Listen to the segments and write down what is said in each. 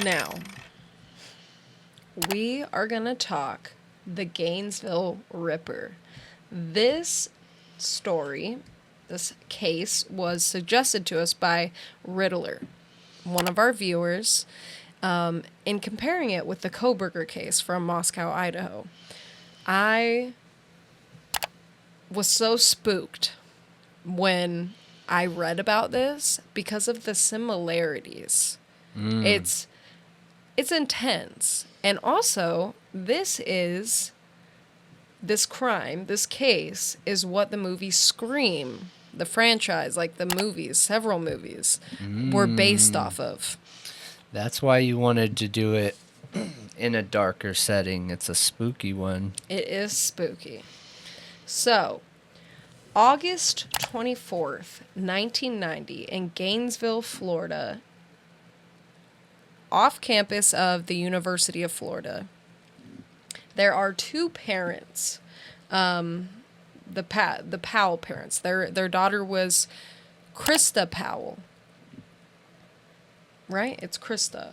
Now, we are going to talk the Gainesville Ripper. This story, this case, was suggested to us by Riddler, one of our viewers, in comparing it with the Kohberger case from Moscow, Idaho. I was so spooked when I read about this because of the similarities. It's intense. And also, this crime, this case, is what the movie Scream, the franchise, like the movies, several movies, were based off of. That's why you wanted to do it in a darker setting. It's a spooky one. It is spooky. So, August 24th, 1990, in Gainesville, Florida, off campus of the University of Florida, there are two parents, the Powell parents. Their daughter was Krista Powell. Right? It's Krista.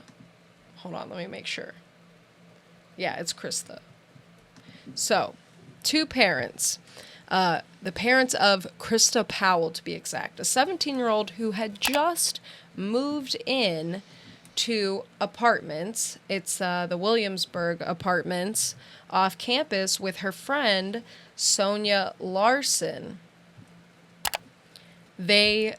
Hold on, let me make sure. Yeah, it's Krista. So, two parents. The parents of Krista Powell, to be exact. A 17-year-old who had just moved in to apartments. It's the Williamsburg apartments off campus with her friend, Sonia Larson. They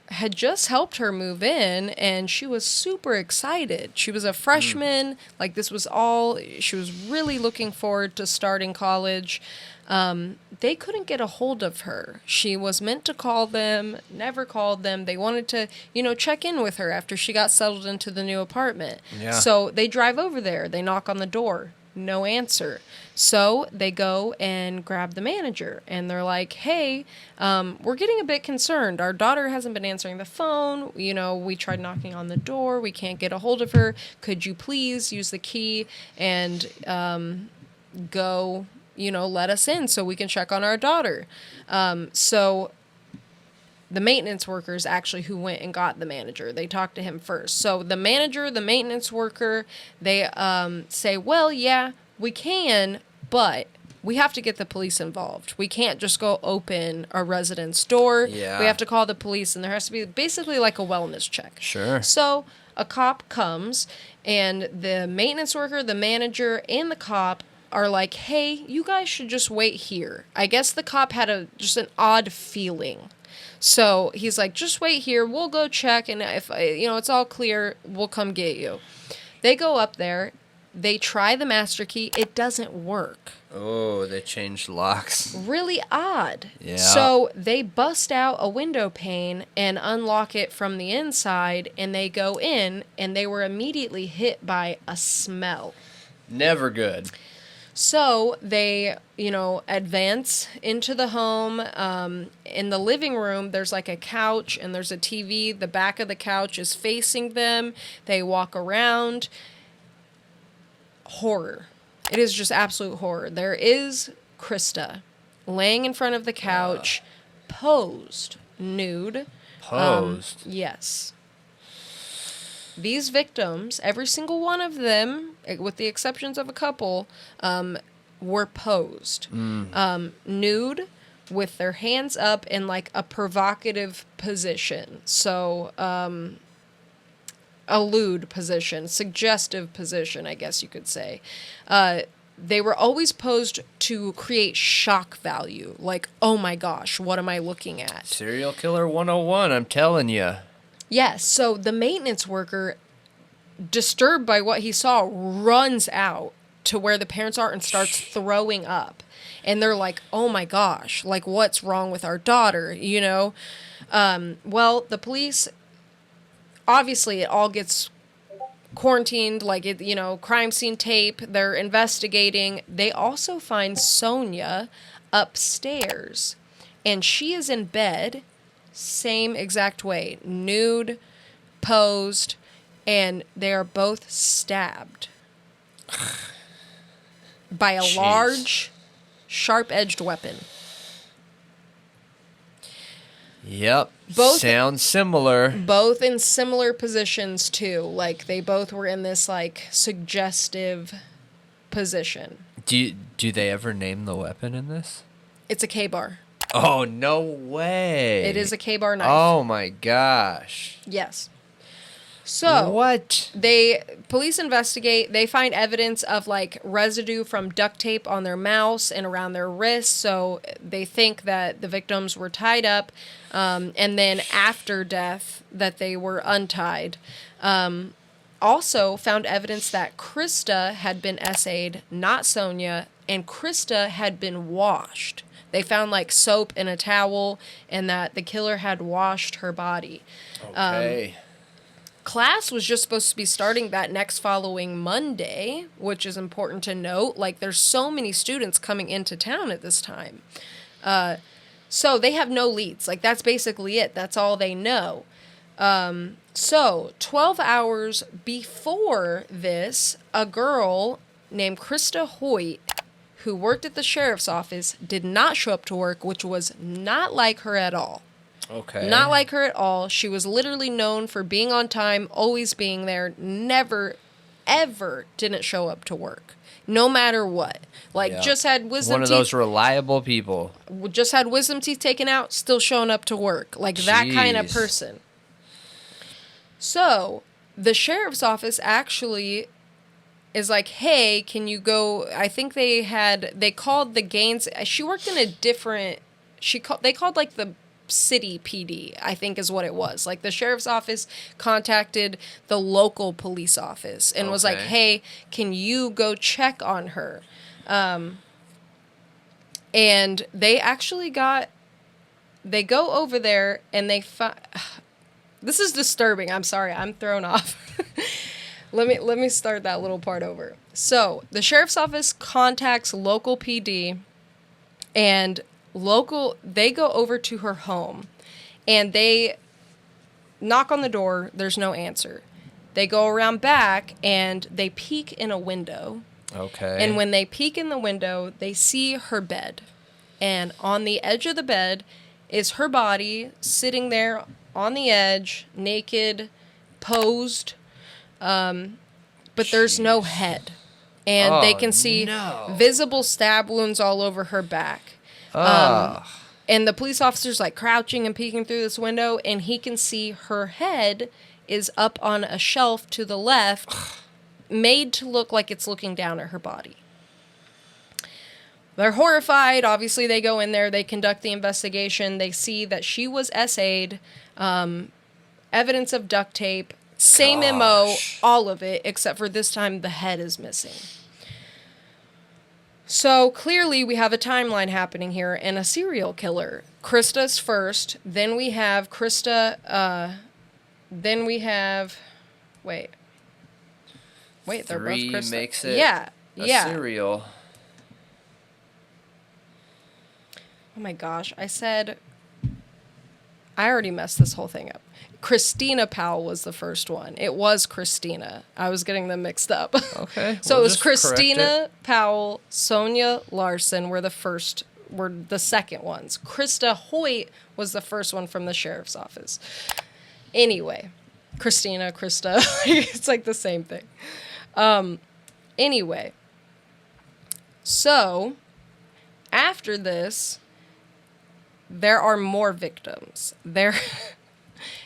had just helped her move in, and she was super excited. She was a freshman. Like, this was all... She was really looking forward to starting college. They couldn't get a hold of her. She was meant to call them, never called them. They wanted to, check in with her after she got settled into the new apartment. Yeah. So they drive over there. They knock on the door. No answer. So they go and grab the manager, and they're like, hey, we're getting a bit concerned. Our daughter hasn't been answering the phone. We tried knocking on the door. We can't get a hold of her. Could you please use the key and go, let us in so we can check on our daughter? So the maintenance workers actually who went and got the manager, they talked to him first. So the manager, the maintenance worker, they say, well, yeah, we can, but we have to get the police involved. We can't just go open a resident's door. Yeah. We have to call the police, and there has to be basically like a wellness check. Sure. So a cop comes, and the maintenance worker, the manager, and the cop are like, hey, you guys should just wait here. I guess the cop had just an odd feeling. So he's like, just wait here. We'll go check. And if, it's all clear, we'll come get you. They go up there. They try the master key. It doesn't work. Oh, they changed locks. Really odd. Yeah. So they bust out a window pane and unlock it from the inside. And they go in, and they were immediately hit by a smell. Never good. So they, advance into the home. In the living room, there's like a couch and there's a TV. The back of the couch is facing them. They walk around. Horror. It is just absolute horror. There is Krista laying in front of the couch, posed, nude. Posed? Yes. These victims, every single one of them, with the exceptions of a couple, were posed. Nude, with their hands up in like a provocative position. So, a lewd position, suggestive position, I guess you could say. They were always posed to create shock value. Like, oh my gosh, what am I looking at? Serial Killer 101, I'm telling you. Yes, so the maintenance worker, disturbed by what he saw, runs out to where the parents are and starts throwing up. And they're like, oh my gosh, like what's wrong with our daughter, Well, the police, obviously it all gets quarantined, like it, crime scene tape, they're investigating. They also find Sonia upstairs, and she is in bed, same exact way, nude, posed, and they are both stabbed by a large, sharp-edged weapon. Yep. Both sounds similar. Both in similar positions too. Like they both were in this like suggestive position. Do they ever name the weapon in this? It's a K-bar. Oh, no way. It is a K-bar knife. Oh my gosh. Yes. So what? Police investigate. They find evidence of like residue from duct tape on their mouths and around their wrists. So they think that the victims were tied up, and then after death that they were untied. Also found evidence that Krista had been essayed, not Sonia, and Krista had been washed. They found like soap in a towel, and that the killer had washed her body. Okay. Class was just supposed to be starting that next following Monday, which is important to note. Like, there's so many students coming into town at this time. So they have no leads. Like, that's basically it. That's all they know. So 12 hours before this, a girl named Krista Hoyt, who worked at the sheriff's office, did not show up to work, which was not like her at all. Okay. Not like her at all. She was literally known for being on time, always being there, never, ever didn't show up to work. No matter what. Like, just had wisdom teeth. One of those reliable people. Just had wisdom teeth taken out, still showing up to work. Like, that kind of person. So, the sheriff's office actually is like, hey, can you go... I think they called the Gaines... She worked in a different... They called, like, the city PD, I think is what it was. Like, the sheriff's office contacted the local police office and was like, hey, can you go check on her? And they actually they go over there and they this is disturbing. I'm sorry. I'm thrown off. Let me start that little part over. So, the sheriff's office contacts local PD, and they go over to her home, and they knock on the door. There's no answer. They go around back, and they peek in a window. Okay. And when they peek in the window, they see her bed. And on the edge of the bed is her body sitting there on the edge, naked, posed, but there's no head. And they can see visible stab wounds all over her back. And the police officer's like crouching and peeking through this window, and he can see her head is up on a shelf to the left, made to look like it's looking down at her body. They're horrified. Obviously, they go in there. They conduct the investigation. They see that she was SA'd, evidence of duct tape, same MO, all of it, except for this time the head is missing. So, clearly, we have a timeline happening here, and a serial killer. Krista's first, then we have Krista, then we have... Wait, they're both Krista. Makes it a serial. Oh my gosh, I already messed this whole thing up. Christina Powell was the first one. It was Christina. I was getting them mixed up. Okay. So it was Christina Powell, Sonia Larson were the second ones. Krista Hoyt was the first one from the sheriff's office. Anyway, Krista, it's like the same thing. Anyway, so after this, there are more victims.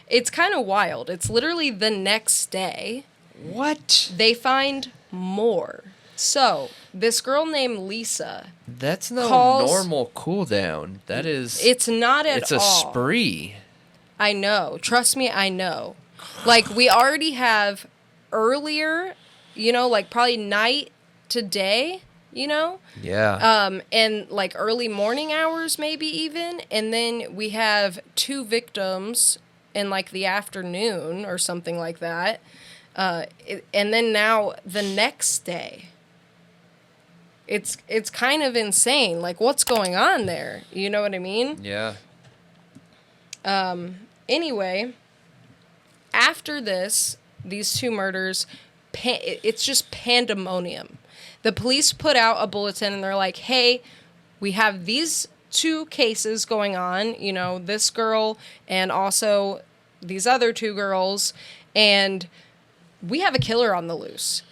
It's kind of wild. It's literally the next day. What? They find more. So, this girl named Lisa. That's no normal cooldown. That is... It's not at all. It's a spree. I know. Trust me, I know. Like, we already have earlier, like probably night to day, Yeah. And like early morning hours maybe even. And then we have 2 victims in like the afternoon or something like that. And then now the next day. It's kind of insane. Like, what's going on there? You know what I mean? Yeah. Anyway, after these 2 murders, it's just pandemonium. The police put out a bulletin and they're like, hey, we have these two cases going on, you know, this girl and also these other two girls, and we have a killer on the loose.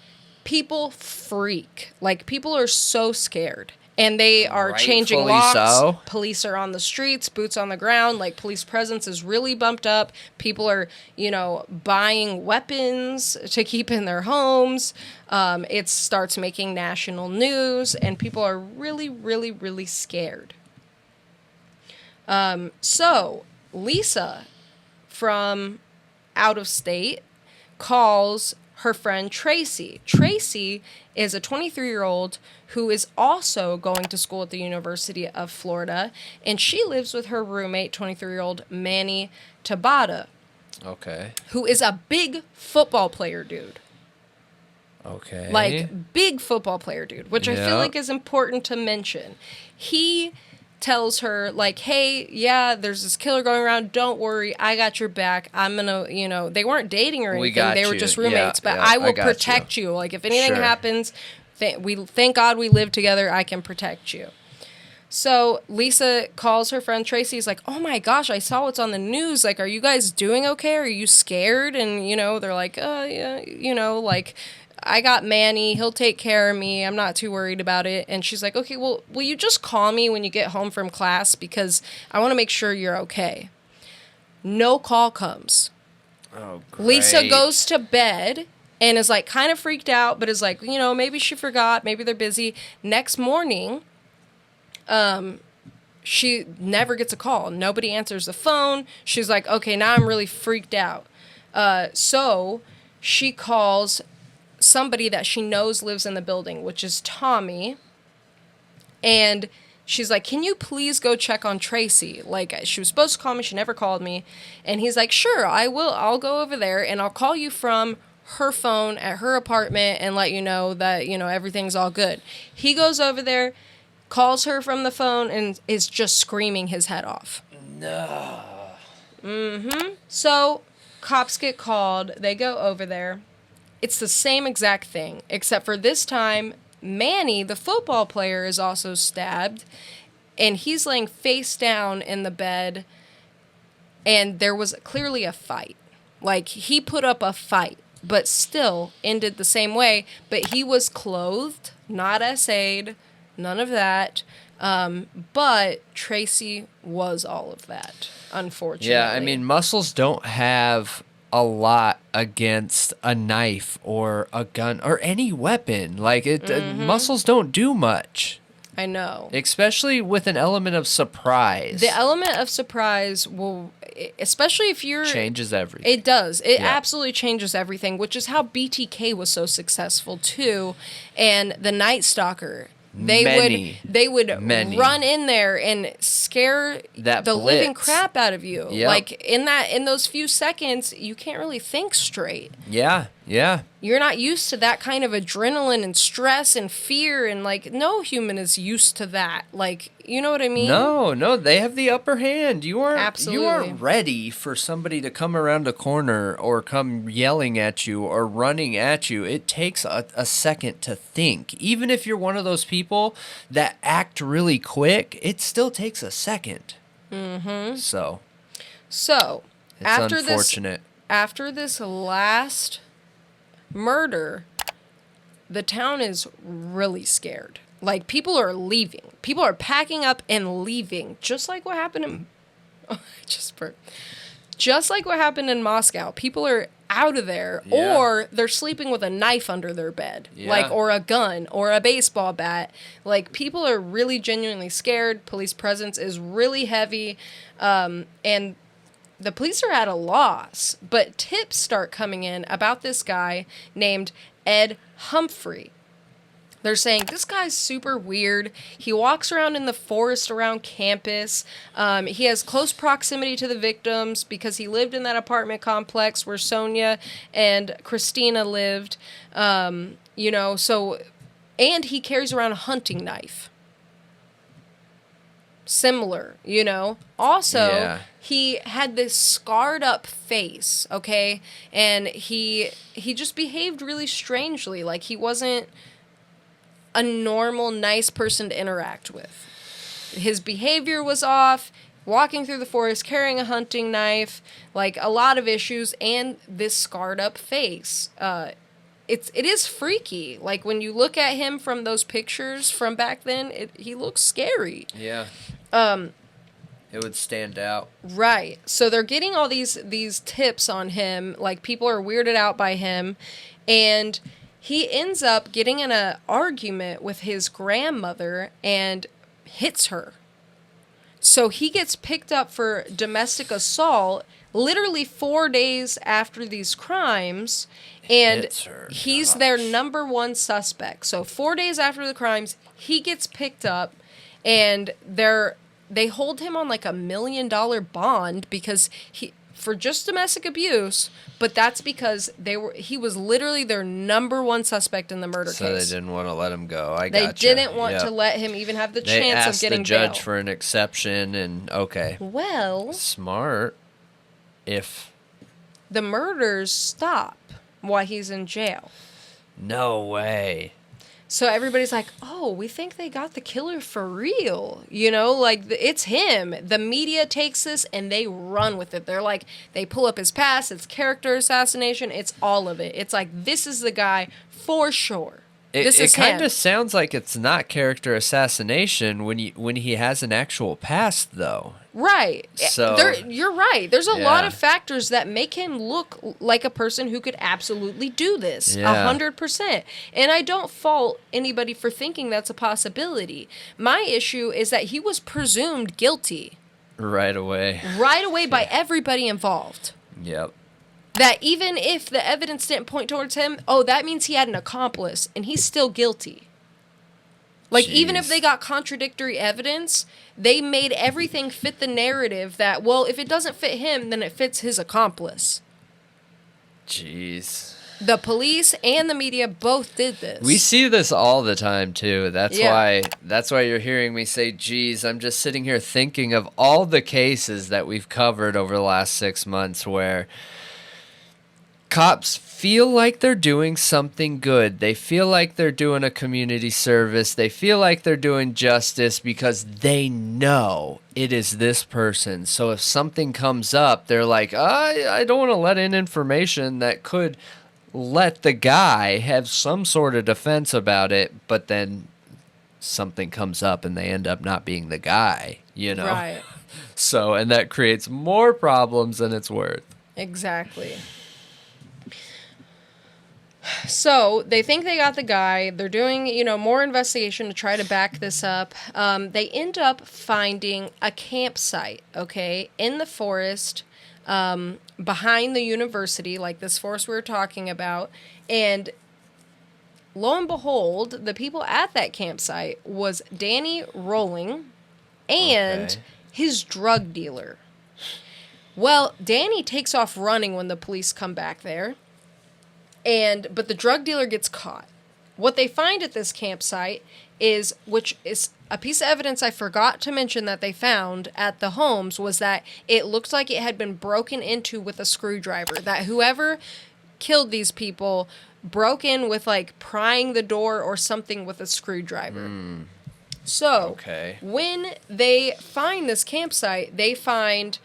People freak. Like, people are so scared. And they are changing locks. So. Police are on the streets, boots on the ground. Like, police presence is really bumped up. People are, you know, buying weapons to keep in their homes. It starts making national news, and people are really, really, really scared. So, Lisa from out of state calls her friend Tracy. Tracy is a 23-year-old who is also going to school at the University of Florida, and she lives with her roommate, 23-year-old Manny Tabata. Okay. Who is a big football player, dude. Okay. Like, big football player, dude, which I feel like is important to mention. He tells her, like, hey, yeah, there's this killer going around. Don't worry. I got your back. I'm going to, you know, they weren't dating or anything. They were just roommates. But I will protect you. Like, if anything happens, thank God we live together. I can protect you. So Lisa calls her friend Tracy. He's like, oh my gosh, I saw what's on the news. Like, are you guys doing okay? Are you scared? And, you know, they're like, yeah, you know, like, I got Manny. He'll take care of me. I'm not too worried about it. And she's like, okay, well, will you just call me when you get home from class? Because I want to make sure you're okay. No call comes. Oh, great. Lisa goes to bed and is like kind of freaked out, but is like, you know, maybe she forgot. Maybe they're busy. Next morning, she never gets a call. Nobody answers the phone. She's like, okay, now I'm really freaked out. So she calls somebody that she knows lives in the building, which is Tommy. And she's like, can you please go check on Tracy? Like, she was supposed to call me. She never called me. And he's like, sure, I will. I'll go over there and I'll call you from her phone at her apartment and let you know that, you know, everything's all good. He goes over there, calls her from the phone, and is just screaming his head off. No. Mm-hmm. So cops get called. They go over there. It's the same exact thing, except for this time, Manny, the football player, is also stabbed, and he's laying face down in the bed, and there was clearly a fight. Like, he put up a fight, but still ended the same way, but he was clothed, not SA'd, none of that, but Tracy was all of that, unfortunately. Yeah, I mean, muscles don't have a lot against a knife or a gun or any weapon. Like, muscles don't do much. I know. Especially with an element of surprise. The element of surprise will, especially if you're... changes everything. It does. It absolutely changes everything, which is how BTK was so successful, too. And the Night Stalker... They would run in there and scare the living crap out of you. Yep. Like, in those few seconds, you can't really think straight. Yeah. You're not used to that kind of adrenaline and stress and fear, and, like, no human is used to that. Like, you know what I mean? No, they have the upper hand. You aren't ready for somebody to come around a corner or come yelling at you or running at you. It takes a second to think. Even if you're one of those people that act really quick, it still takes a second. Mm-hmm. So it's unfortunate. After this last murder, the town is really scared. Like, people are leaving. People are packing up and leaving, just like what happened in... Just like what happened in Moscow. People are out of there, or they're sleeping with a knife under their bed, like, or a gun, or a baseball bat. Like, people are really genuinely scared. Police presence is really heavy, and the police are at a loss, but tips start coming in about this guy named Ed Humphrey. They're saying, this guy's super weird. He walks around in the forest around campus. He has close proximity to the victims because he lived in that apartment complex where Sonia and Christina lived. And he carries around a hunting knife. Similar, you know. Also, he had this scarred up face, okay? And he just behaved really strangely. Like, he wasn't a normal, nice person to interact with. his behavior was off, walking through the forest, carrying a hunting knife, like a lot of issues, and this scarred up face. It is freaky. Like when you look at him from those pictures from back then, he looks scary. Yeah. It would stand out. Right. So they're getting all these tips on him. Like people are weirded out by him, and he ends up getting in an argument with his grandmother and hits her. So he gets picked up for domestic assault literally 4 days after these crimes, and he's their number one suspect. So 4 days after the crimes, he gets picked up, and they hold him on like $1 million bond because for just domestic abuse, but that's because he was literally their number one suspect in the murder case. So they didn't want to let him go. They didn't want to let him even have the chance of getting bail. They asked the judge for an exception, and okay. Well, smart. If the murders stop while he's in jail. No way. So everybody's like, oh, we think they got the killer for real. You know, like, it's him. The media takes this and they run with it. They're like, they pull up his past. It's character assassination. It's all of it. It's like, this is the guy for sure. It kind of sounds like it's not character assassination when he has an actual past, though. Right. So you're right. There's a lot of factors that make him look like a person who could absolutely do this. 100%. And I don't fault anybody for thinking that's a possibility. My issue is that he was presumed guilty. Right away. Right away by everybody involved. Yep. That even if the evidence didn't point towards him, that means he had an accomplice, and he's still guilty. Like, even if they got contradictory evidence, they made everything fit the narrative that, well, if it doesn't fit him, then it fits his accomplice. Jeez. The police and the media both did this. We see this all the time, too. That's why you're hearing me say, geez, I'm just sitting here thinking of all the cases that we've covered over the last 6 months where cops feel like they're doing something good. They feel like they're doing a community service. They feel like they're doing justice because they know it is this person. So if something comes up, they're like, I don't want to let in information that could let the guy have some sort of defense about it, but then something comes up and they end up not being the guy, you know? Right. So, and that creates more problems than it's worth. Exactly. So they think they got the guy. They're doing, more investigation to try to back this up. They end up finding a campsite, in the forest behind the university, like this forest we were talking about. And lo and behold, the people at that campsite was Danny Rolling and his drug dealer. Well, Danny takes off running when the police come back there. But the drug dealer gets caught. What they find at this campsite which is a piece of evidence I forgot to mention that they found at the homes, was that it looked like it had been broken into with a screwdriver. That whoever killed these people broke in with, like, prying the door or something with a screwdriver. So, when they find this campsite, they find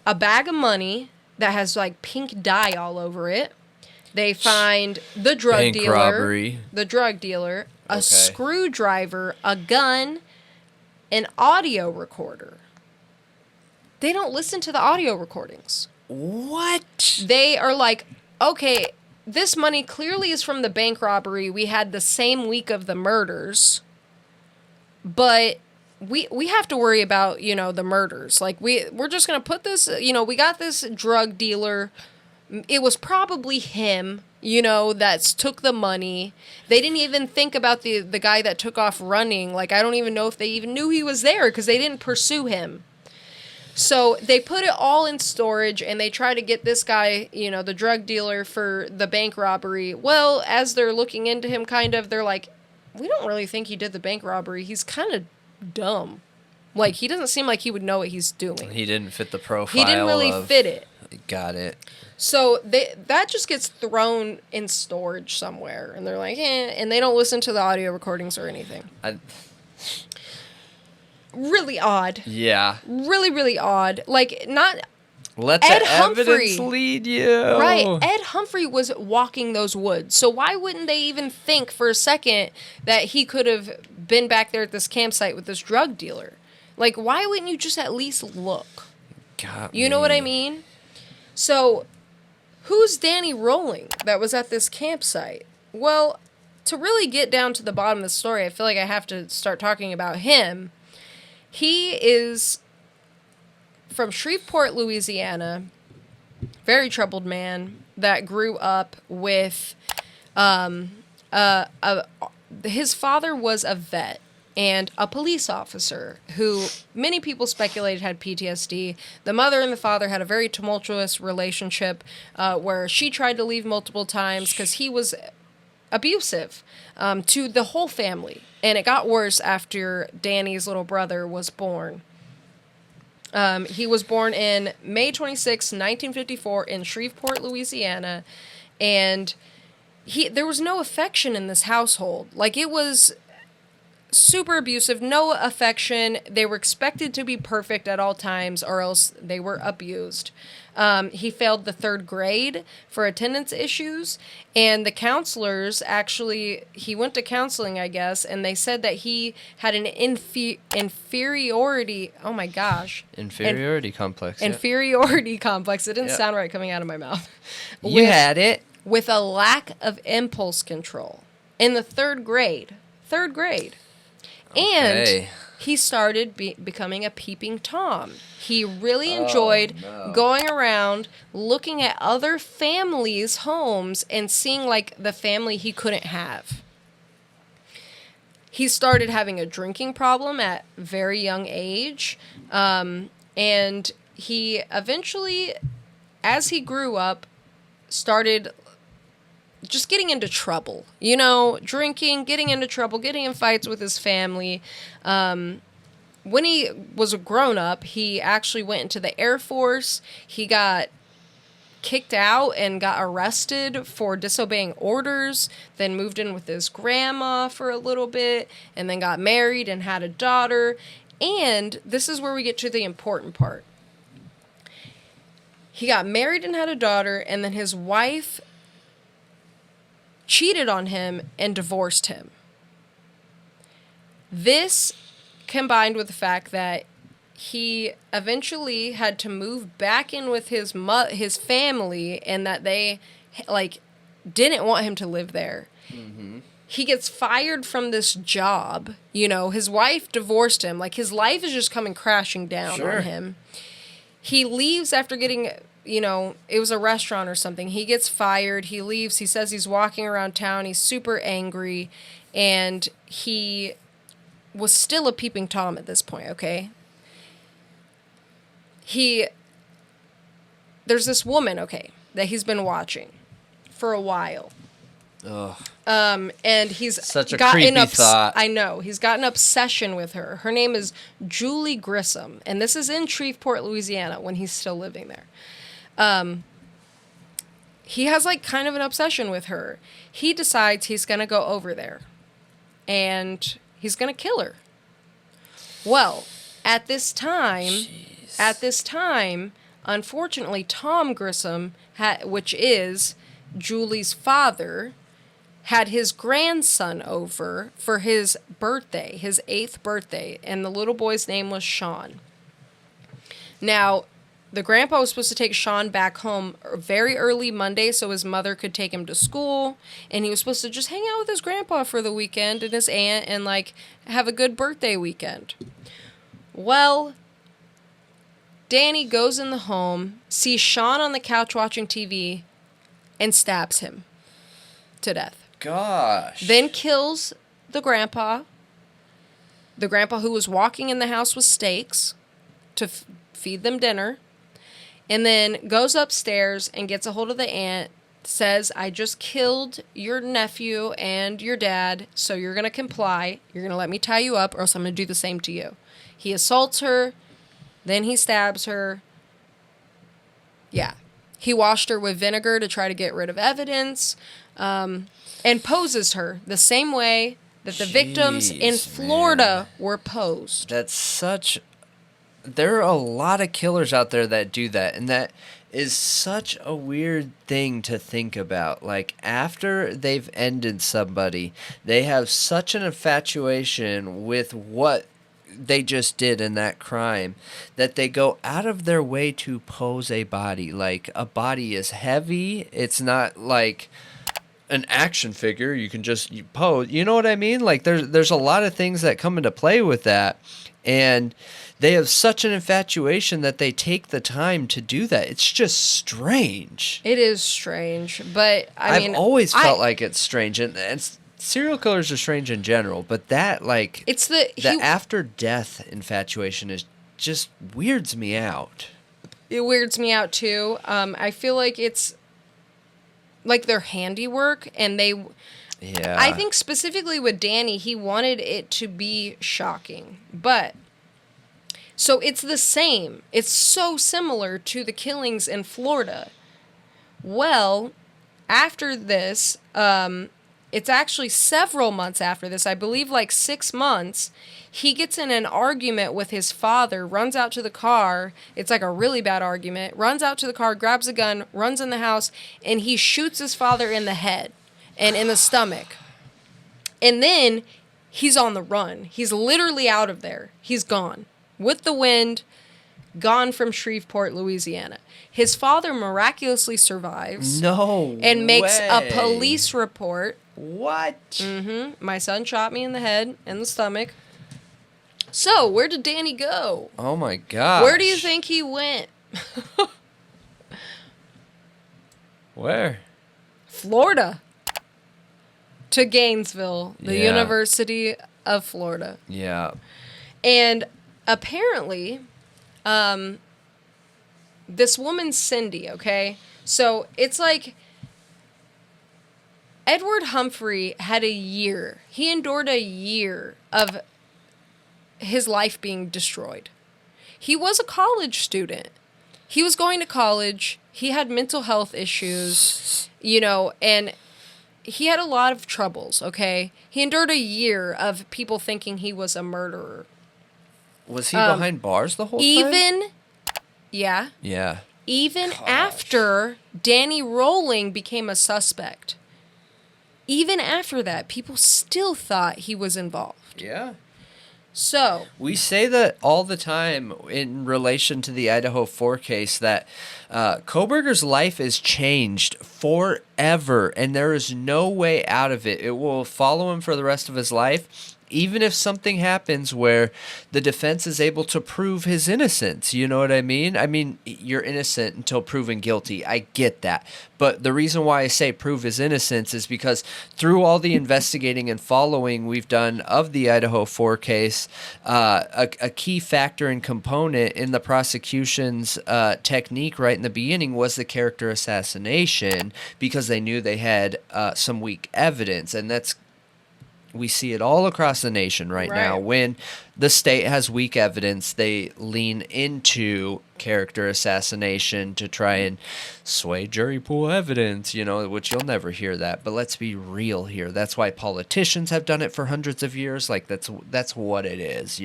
a bag of money that has, like, pink dye all over it. They find the drug dealer, a screwdriver, a gun, an audio recorder. They don't listen to the audio recordings. What? They are like, okay, this money clearly is from the bank robbery we had the same week of the murders, but we have to worry about, the murders. Like, we're just going to put this, we got this drug dealer. It was probably him, that took the money. They didn't even think about the guy that took off running. Like, I don't even know if they even knew he was there because they didn't pursue him. So they put it all in storage and they try to get this guy, the drug dealer, for the bank robbery. Well, as they're looking into him, they're like, we don't really think he did the bank robbery. He's kind of dumb. Like, he doesn't seem like he would know what he's doing. He didn't fit the profile. He didn't really fit it. Got it. So that just gets thrown in storage somewhere, and they're like, and they don't listen to the audio recordings or anything. really odd. Yeah. Really, really odd. Like, not... Let Ed the evidence lead you. Right. Ed Humphrey was walking those woods. So why wouldn't they even think for a second that he could have been back there at this campsite with this drug dealer? Like, why wouldn't you just at least look? You know what I mean? So, who's Danny Rolling that was at this campsite? Well, to really get down to the bottom of the story, I feel like I have to start talking about him. He is from Shreveport, Louisiana, very troubled man that grew up with, his father was a vet and a police officer who many people speculated had PTSD. The mother and the father had a very tumultuous relationship where she tried to leave multiple times because he was abusive to the whole family. And it got worse after Danny's little brother was born. He was born in May 26, 1954 in Shreveport, Louisiana, and there was no affection in this household. Like, it was super abusive, no affection. They were expected to be perfect at all times or else they were abused. He failed the 3rd grade for attendance issues, and the counselors he went to counseling, I guess, and they said that he had an inferiority, oh my gosh. Inferiority complex. Inferiority complex. It didn't sound right coming out of my mouth. You had it. With a lack of impulse control in the 3rd grade. 3rd grade. And he started becoming a peeping Tom. He really enjoyed going around, looking at other families' homes, and seeing, like, the family he couldn't have. He started having a drinking problem at a very young age. And he eventually, as he grew up, started just getting into trouble, you know, drinking, getting into trouble, getting in fights with his family. When he was a grown-up, he actually went into the Air Force. He got kicked out and got arrested for disobeying orders, then moved in with his grandma for a little bit, and then got married and had a daughter. And this is where we get to the important part. He got married and had a daughter, and then his wife cheated on him and divorced him. This combined with the fact that he eventually had to move back in with his family, and that they didn't want him to live there. Mm-hmm. He gets fired from this job. You know, his wife divorced him. Like, his life is just coming crashing down on him. He leaves after getting, you know, it was a restaurant or something. He gets fired. He leaves. He says he's walking around town. He's super angry. And he was still a peeping Tom at this point, okay? There's this woman, okay, that he's been watching for a while. Ugh. And he's such a creepy thought. I know. He's got an obsession with her. Her name is Julie Grissom, and this is in Shreveport, Louisiana, when he's still living there. He has kind of an obsession with her. He decides he's going to go over there, and he's going to kill her. Well, at this time, unfortunately, Tom Grissom, which is Julie's father, had his grandson over for his birthday, his 8th birthday, and the little boy's name was Sean. Now, the grandpa was supposed to take Sean back home very early Monday so his mother could take him to school, and he was supposed to just hang out with his grandpa for the weekend and his aunt and, have a good birthday weekend. Well, Danny goes in the home, sees Sean on the couch watching TV, and stabs him to death. Gosh. Then kills the grandpa who was walking in the house with steaks to feed them dinner, and then goes upstairs and gets a hold of the aunt, says, I just killed your nephew and your dad, so you're going to comply. You're going to let me tie you up, or else I'm going to do the same to you. He assaults her, then he stabs her. Yeah. He washed her with vinegar to try to get rid of evidence, and poses her the same way that the victims in Florida were posed. There are a lot of killers out there that do that, and that is such a weird thing to think about. Like, after they've ended somebody, they have such an infatuation with what they just did in that crime that they go out of their way to pose a body. Like, a body is heavy. It's not like an action figure you can just pose. You know what I mean? Like, there's a lot of things that come into play with that, and they have such an infatuation that they take the time to do that. It's just strange. It is strange, but I've always felt like it's strange, and serial killers are strange in general, but that, like, it's the after death infatuation is just weirds me out. It weirds me out too. I feel like it's like their handiwork, and I think specifically with Danny, he wanted it to be shocking, but so it's the same. It's so similar to the killings in Florida. Well, after this, it's actually several months after this, I believe like 6 months, he gets in an argument with his father, runs out to the car. It's like a really bad argument. Runs out to the car, grabs a gun, runs in the house, and he shoots his father in the head and in the stomach. And then he's on the run. He's literally out of there. He's gone. With the wind, gone from Shreveport, Louisiana. His father miraculously survives. And makes a police report. What? Mm-hmm. My son shot me in the head and the stomach. So, where did Danny go? Oh my gosh. Where do you think he went? Where? Florida. To Gainesville, the University of Florida. Yeah. And apparently, this woman, Cindy, okay? So, it's like Edward Humphrey had a year. He endured a year of his life being destroyed. He was a college student. He was going to college. He had mental health issues, and he had a lot of troubles, okay? He endured a year of people thinking he was a murderer. Was he behind bars the whole time? Yeah. Even Gosh. after Danny Rolling became a suspect. Even after that, people still thought he was involved. Yeah. So we say that all the time in relation to the Idaho 4 case, that Kohberger's life is changed forever, and there is no way out of it. It will follow him for the rest of his life, even if something happens where the defense is able to prove his innocence. You know what I mean? I mean, you're innocent until proven guilty. I get that. But the reason why I say prove his innocence is because through all the investigating and following we've done of the Idaho 4 case, a key factor and component in the prosecution's technique right in the beginning was the character assassination, because they knew they had some weak evidence. And we see it all across the nation right now. When the state has weak evidence, they lean into character assassination to try and sway jury pool evidence, which you'll never hear that. But let's be real here. That's why politicians have done it for hundreds of years. Like, that's what it is,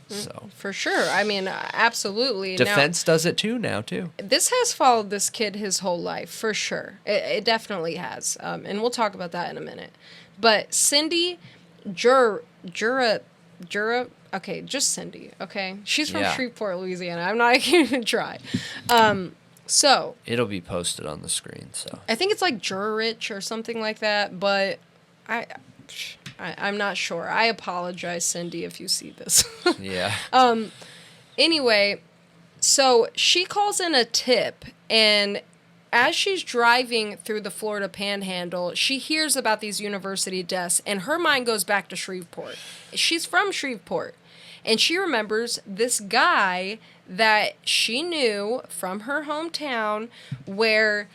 So for sure. I mean, absolutely. Defense does it too now, too. This has followed this kid his whole life, for sure. It definitely has. And we'll talk about that in a minute. But Cindy okay, just Cindy, okay? She's from Shreveport, Louisiana. I'm not even try. So it'll be posted on the screen, so. I think it's like Jurich or something like that, but I'm not sure. I apologize, Cindy, if you see this. Yeah. Anyway, so she calls in a tip, and as she's driving through the Florida Panhandle, she hears about these university deaths, and her mind goes back to Shreveport. She's from Shreveport, and she remembers this guy that she knew from her hometown where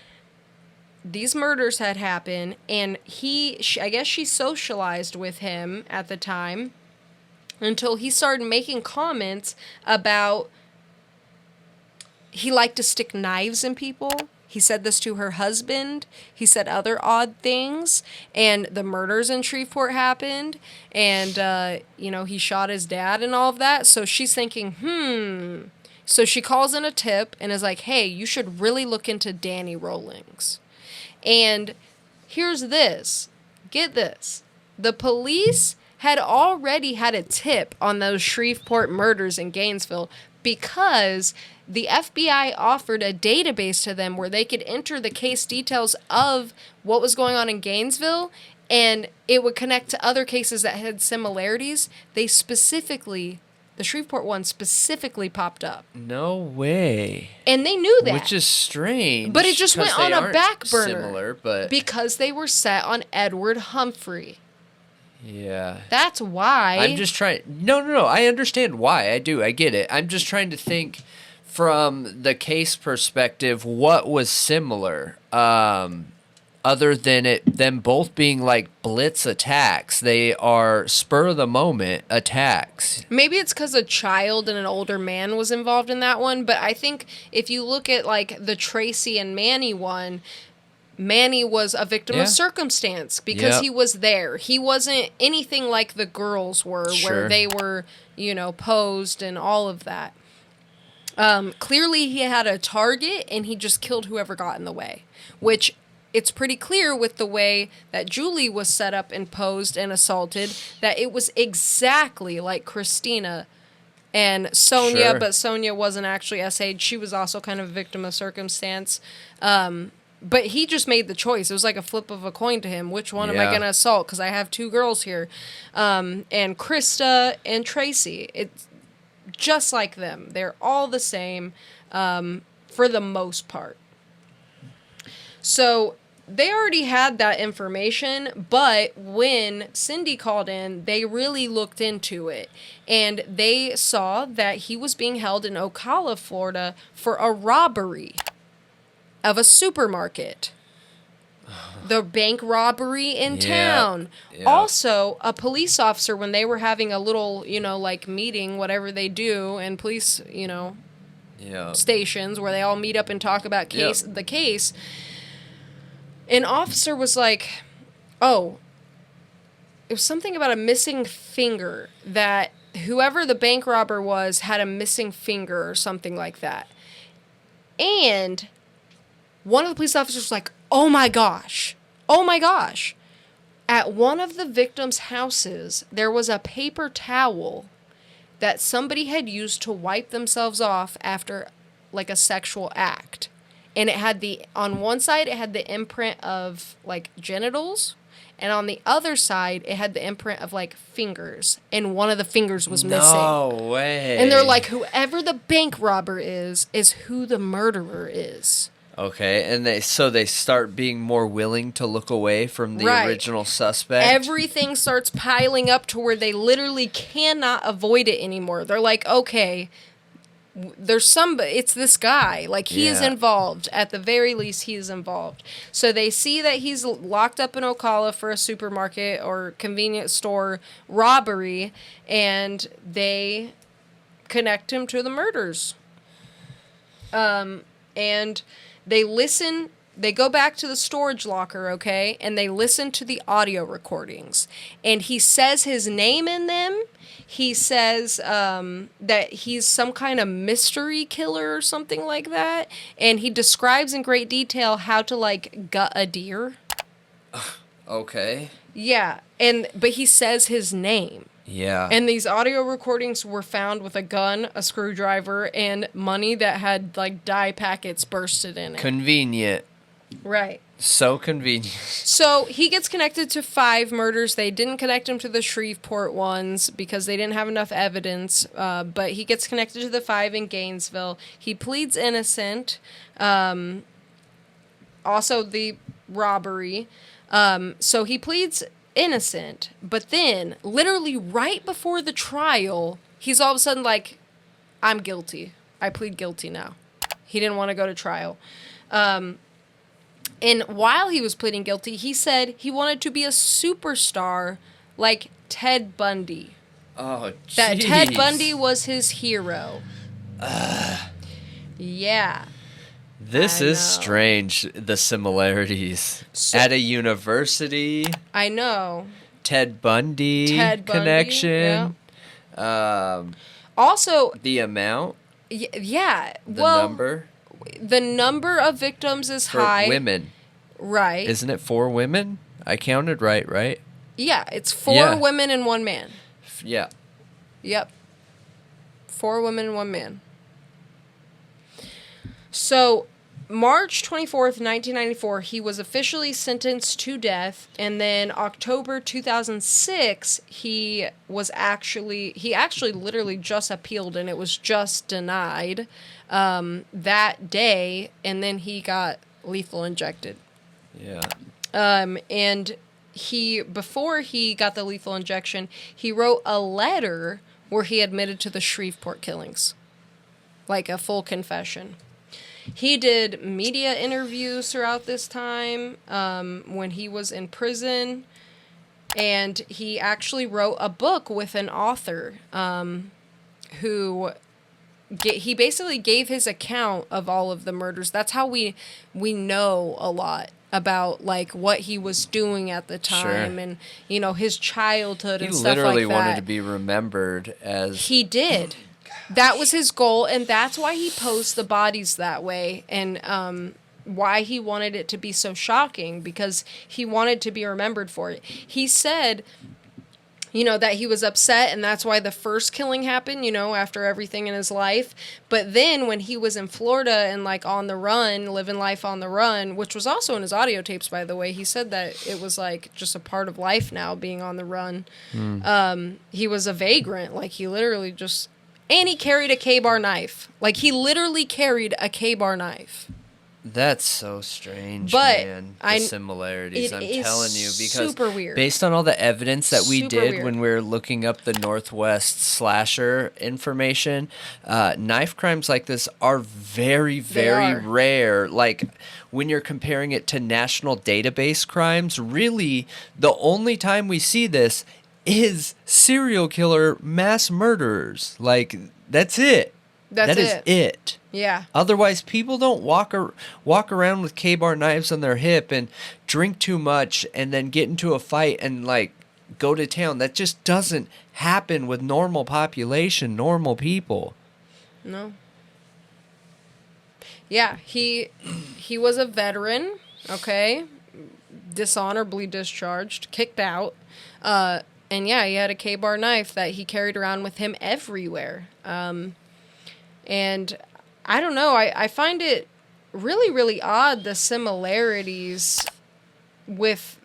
these murders had happened, and I guess she socialized with him at the time until he started making comments about he liked to stick knives in people. He said this to her husband. He said other odd things. And the murders in Shreveport happened. And, he shot his dad and all of that. So she's thinking, So she calls in a tip and is like, hey, you should really look into Danny Rawlings. And here's this. Get this. The police had already had a tip on those Shreveport murders in Gainesville because the FBI offered a database to them where they could enter the case details of what was going on in Gainesville, and it would connect to other cases that had similarities. The Shreveport one specifically popped up. No way. And they knew that. Which is strange. But it just went on a back burner. Similar, but because they were set on Edward Humphrey. Yeah. That's why. I'm just trying. No. I understand why. I do. I get it. I'm just trying to think from the case perspective what was similar. Other than them both being like blitz attacks. They are spur of the moment attacks. Maybe it's because a child and an older man was involved in that one. But I think if you look at like the Tracy and Manny one, Manny was a victim of circumstance because he was there. He wasn't anything like the girls were, where they were, posed and all of that. Clearly, he had a target, and he just killed whoever got in the way, which it's pretty clear with the way that Julie was set up and posed and assaulted that it was exactly like Christina and Sonia, but Sonia wasn't actually SA'd. She was also kind of a victim of circumstance. But he just made the choice. It was like a flip of a coin to him. Which one am I going to assault? Because I have two girls here. And Krista and Tracy. It's just like them. They're all the same for the most part. So they already had that information, but when Cindy called in, they really looked into it. And they saw that he was being held in Ocala, Florida for a robbery of a supermarket. The bank robbery in town. Yeah. Also, a police officer, when they were having a little, meeting, whatever they do, and police, stations where they all meet up and talk about the case, an officer was like, it was something about a missing finger, that whoever the bank robber was had a missing finger or something like that. And one of the police officers was like, oh my gosh. At one of the victims' houses, there was a paper towel that somebody had used to wipe themselves off after like a sexual act. And it had on one side, it had the imprint of like genitals. And on the other side, it had the imprint of like fingers. And one of the fingers was missing. No way. And they're like, whoever the bank robber is who the murderer is. Okay, and they start being more willing to look away from the original suspect. Everything starts piling up to where they literally cannot avoid it anymore. They're like, okay, it's this guy. Like, he is involved. At the very least, he is involved. So they see that he's locked up in Ocala for a supermarket or convenience store robbery, and they connect him to the murders. And they go back to the storage locker, okay, and they listen to the audio recordings. And he says his name in them. He says that he's some kind of mystery killer or something like that. And he describes in great detail how to, like, gut a deer. Okay. Yeah, but he says his name. Yeah. And these audio recordings were found with a gun, a screwdriver, and money that had, like, dye packets bursted in it. Convenient. Right. So convenient. So he gets connected to 5 murders. They didn't connect him to the Shreveport ones because they didn't have enough evidence. But he gets connected to the 5 in Gainesville. He pleads innocent. Also the robbery. So he pleads innocent, but then literally right before the trial, he's all of a sudden like, I'm guilty. I plead guilty now. He didn't want to go to trial. And while he was pleading guilty, he said he wanted to be a superstar like Ted Bundy. Oh, jeez. That Ted Bundy was his hero. Yeah. This is strange, the similarities. At a university. I know. Ted Bundy connection. Yeah. Also, the amount. Yeah. The number. The number of victims is for high. Women. Right. Isn't it 4 women? I counted right? Yeah, it's 4 women and 1 man. Yeah. Yep. 4 women and 1 man. So, March 24th, 1994, he was officially sentenced to death, and then October 2006, he actually literally just appealed, and it was just denied that day, and then he got lethal injected. Yeah. And before he got the lethal injection, he wrote a letter where he admitted to the Shreveport killings, like a full confession. He did media interviews throughout this time when he was in prison, and he actually wrote a book with an author who he basically gave his account of all of the murders. That's how we know a lot about like what he was doing at the time, and his childhood and stuff like that. He literally wanted to be remembered as he did. That was his goal, and that's why he posed the bodies that way, and why he wanted it to be so shocking, because he wanted to be remembered for it. He said, that he was upset, and that's why the first killing happened, after everything in his life. But then when he was in Florida and, like, on the run, living life on the run, which was also in his audio tapes, by the way, he said that it was, like, just a part of life now, being on the run. He was a vagrant. Like, he literally just... And he carried a K-bar knife. Like, he literally carried a K-bar knife. That's so strange, man. The similarities, I'm telling you. Because super weird. Based on all the evidence that we did when we were looking up the Northwest slasher information, knife crimes like this are very, very rare. Like, when you're comparing it to national database crimes, really, the only time we see this is serial killer mass murderers. Like, that's it. That is it. Yeah. Otherwise, people don't walk around with K-bar knives on their hip and drink too much and then get into a fight and, like, go to town. That just doesn't happen with normal population, normal people. No. Yeah, he was a veteran, okay? Dishonorably discharged, kicked out. And yeah, he had a K-bar knife that he carried around with him everywhere. And I don't know, I find it really, really odd, the similarities with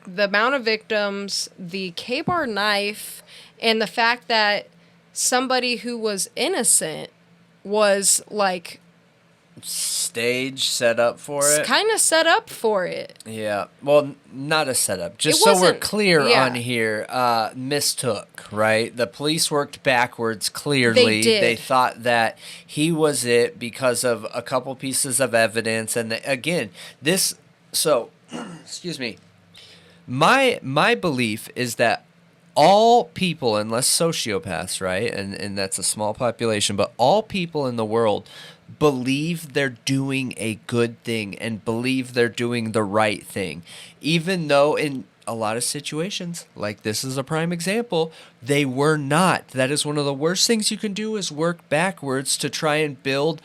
the amount of victims, the K-bar knife, and the fact that somebody who was innocent was, like... stage set up for it. Kind of set up for it. Yeah. Well, not a setup. Just so we're clear on here, mistook, right? The police worked backwards, clearly. They did. They thought that he was it because of a couple pieces of evidence. And again, this... So, excuse me. My belief is that all people, unless sociopaths, right? And that's a small population, but all people in the world believe they're doing a good thing and believe they're doing the right thing. Even though in a lot of situations, like this is a prime example, they were not. That is one of the worst things you can do, is work backwards to try and build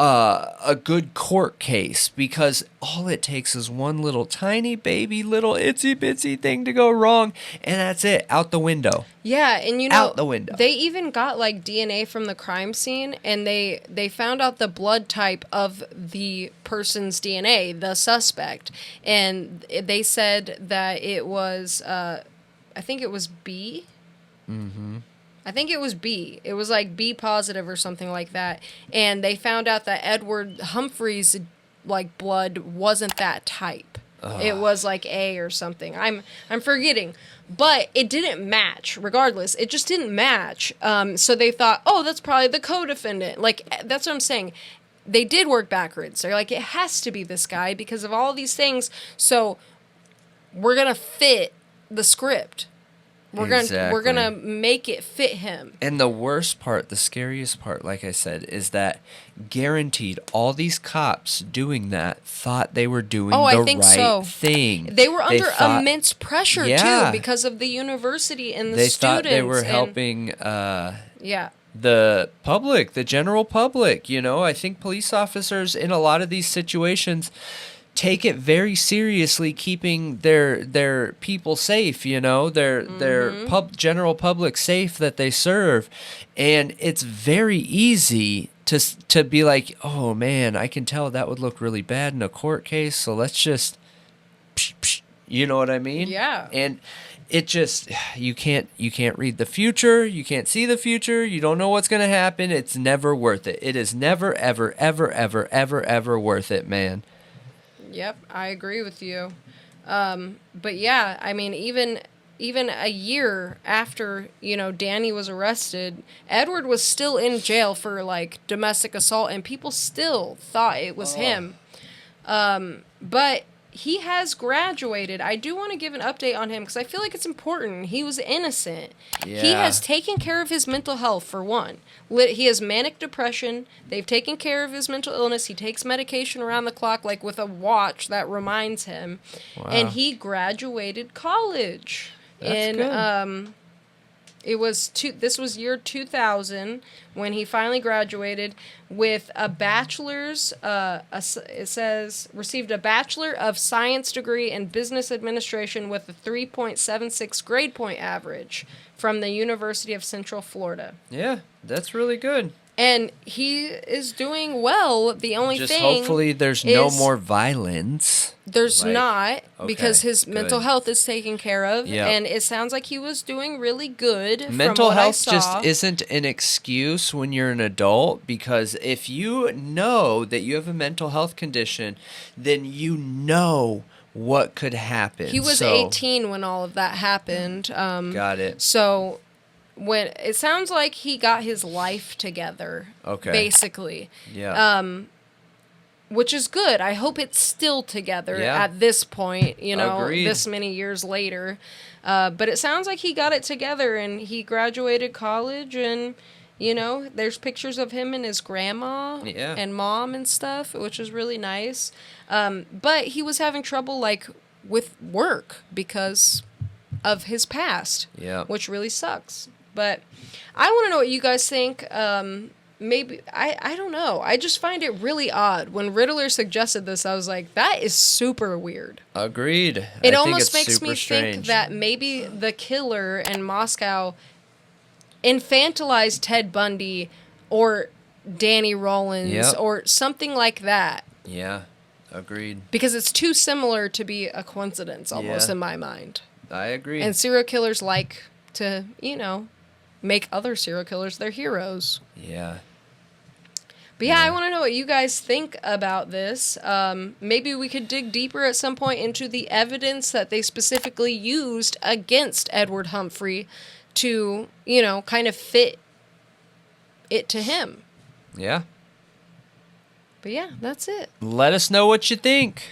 a good court case, because all it takes is one little tiny baby little itsy bitsy thing to go wrong, and that's it, out the window. Yeah, and out the window. They even got like DNA from the crime scene, and they found out the blood type of the person's DNA, the suspect, and they said that it was I think it was B. Mm-hmm. I think it was B. It was like B positive or something like that. And they found out that Edward Humphrey's like blood wasn't that type. It was like A or something. I'm forgetting. But it didn't match, regardless. It just didn't match. So they thought, oh, that's probably the co-defendant. Like, that's what I'm saying. They did work backwards. They're like, it has to be this guy because of all these things. So we're going to fit the script. We're gonna make it fit him. And the worst part, the scariest part, like I said, is that guaranteed all these cops doing that thought they were doing the right thing. They were under immense pressure too because of the university and the students. They thought they were helping the public, the general public. You know, I think police officers in a lot of these situations take it very seriously, keeping their people safe, you know, their general public safe that they serve. And it's very easy to be like, oh man, I can tell that would look really bad in a court case, so let's just you know what I mean? Yeah. And it just, you can't read the future, you can't see the future, you don't know what's going to happen. It's never worth it. It is never ever ever ever ever ever worth it, man. Yep, I agree with you. But yeah, I mean, even a year after, you know, Danny was arrested, Edward was still in jail for, like, domestic assault, and people still thought it was him. But he has graduated. I do want to give an update on him because I feel like it's important. He was innocent. Yeah. He has taken care of his mental health, for one. He has manic depression. They've taken care of his mental illness. He takes medication around the clock, like with a watch that reminds him. Wow. And he graduated college. That's good. This was year 2000 when he finally graduated with a bachelor's, it says, received a Bachelor of Science degree in Business Administration with a 3.76 grade point average from the University of Central Florida. Yeah, that's really good. And he is doing well. The only thing just hopefully there's no more violence. There's not, because his mental health is taken care of. Yep. And it sounds like he was doing really good. Mental health just isn't an excuse when you're an adult, because if you know that you have a mental health condition, then you know what could happen. He was 18 when all of that happened. Got it. So when it sounds like he got his life together, basically. Yeah. Which is good. I hope it's still together at this point, you know, Agreed. This many years later. But it sounds like he got it together, and he graduated college, and, you know, there's pictures of him and his grandma and mom and stuff, which is really nice. But he was having trouble, like, with work because of his past, which really sucks. But I want to know what you guys think. Maybe, I don't know. I just find it really odd. When Riddler suggested this, I was like, that is super weird. Agreed. It almost makes me think that maybe the killer in Moscow infantilized Ted Bundy or Danny Rollins or something like that. Yeah, agreed. Because it's too similar to be a coincidence almost in my mind. I agree. And serial killers like to, you know, make other serial killers their heroes. Yeah. But yeah, I want to know what you guys think about this. Maybe we could dig deeper at some point into the evidence that they specifically used against Edward Humphrey to, you know, kind of fit it to him. Yeah. But yeah, that's it. Let us know what you think.